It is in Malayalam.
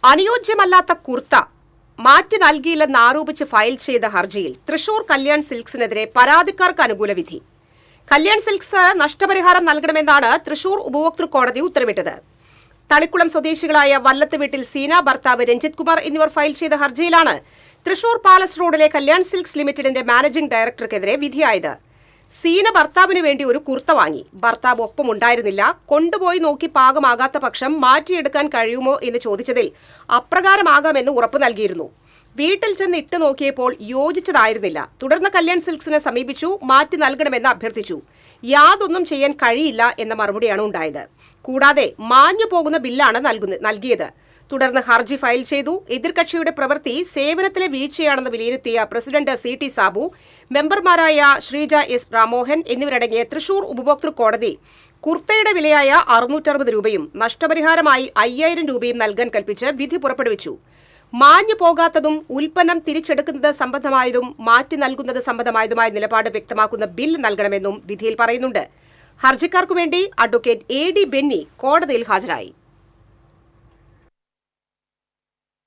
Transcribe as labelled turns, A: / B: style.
A: അനുയോജ്യമല്ലാത്ത കുർത്ത മാറ്റി നൽകിയില്ലെന്ന് ആരോപിച്ച് ഫയൽ ചെയ്ത ഹർജിയിൽ തൃശൂർ കല്യാൺ സിൽക്സിനെതിരെ പരാതിക്കാർക്ക് അനുകൂല വിധി. കല്യാൺ സിൽക്സ് നഷ്ടപരിഹാരം നൽകണമെന്നാണ് തൃശൂർ ഉപഭോക്തൃ കോടതി ഉത്തരവിട്ടത്. തളിക്കുളം സ്വദേശികളായ വല്ലത്ത് വീട്ടിൽ സീന, ഭർത്താവ് രഞ്ജിത് കുമാർ എന്നിവർ ഫയൽ ചെയ്ത ഹർജിയിലാണ് തൃശൂർ പാലസ് റോഡിലെ കല്യാൺ സിൽക്സ് ലിമിറ്റഡിന്റെ മാനേജിംഗ് ഡയറക്ടർക്കെതിരെ വിധിയായത്. സീന ഭർത്താവിന് വേണ്ടി ഒരു കുർത്ത വാങ്ങി. ഭർത്താവ് ഒപ്പമുണ്ടായിരുന്നില്ല. കൊണ്ടുപോയി നോക്കി പാകമാകാത്ത പക്ഷം മാറ്റിയെടുക്കാൻ കഴിയുമോ എന്ന് ചോദിച്ചതിൽ അപ്രകാരമാകാമെന്ന് ഉറപ്പ് നൽകിയിരുന്നു. വീട്ടിൽ ചെന്ന് ഇട്ട് നോക്കിയപ്പോൾ യോജിച്ചതായിരുന്നില്ല. തുടർന്ന് കല്യാൺ സിൽക്സിനെ സമീപിച്ചു, മാറ്റി നൽകണമെന്ന് അഭ്യർത്ഥിച്ചു. യാതൊന്നും ചെയ്യാൻ കഴിയില്ല എന്ന മറുപടിയാണ് ഉണ്ടായത്. കൂടാതെ മാഞ്ഞു പോകുന്ന ബില്ലാണ് നൽകിയത്. തുടർന്ന് ഹർജി ഫയൽ ചെയ്തു. എതിർകക്ഷിയുടെ പ്രവൃത്തി സേവനത്തിലെ വീഴ്ചയാണെന്ന് വിലയിരുത്തിയ പ്രസിഡന്റ് CT സാബു, മെമ്പർമാരായ ശ്രീജ S രാമോഹൻ എന്നിവരടങ്ങിയ തൃശൂർ ഉപഭോക്തൃ കോടതി കുർത്തയുടെ വിലയായ 660 രൂപയും നഷ്ടപരിഹാരമായി 5000 രൂപയും നൽകാൻ കൽപ്പിച്ച് വിധി പുറപ്പെടുവിച്ചു. മാഞ്ഞു പോകാത്തതും ഉൽപ്പന്നം തിരിച്ചെടുക്കുന്നത് സംബന്ധമായതും മാറ്റി നൽകുന്നത് സംബന്ധമായതുമായ നിലപാട് വ്യക്തമാക്കുന്ന ബിൽ നൽകണമെന്നും വിധിയിൽ പറയുന്നുണ്ട്. ഹർജിക്കാർക്കുവേണ്ടി അഡ്വക്കേറ്റ് AD ബെന്നി കോടതിയിൽ ഹാജരായി.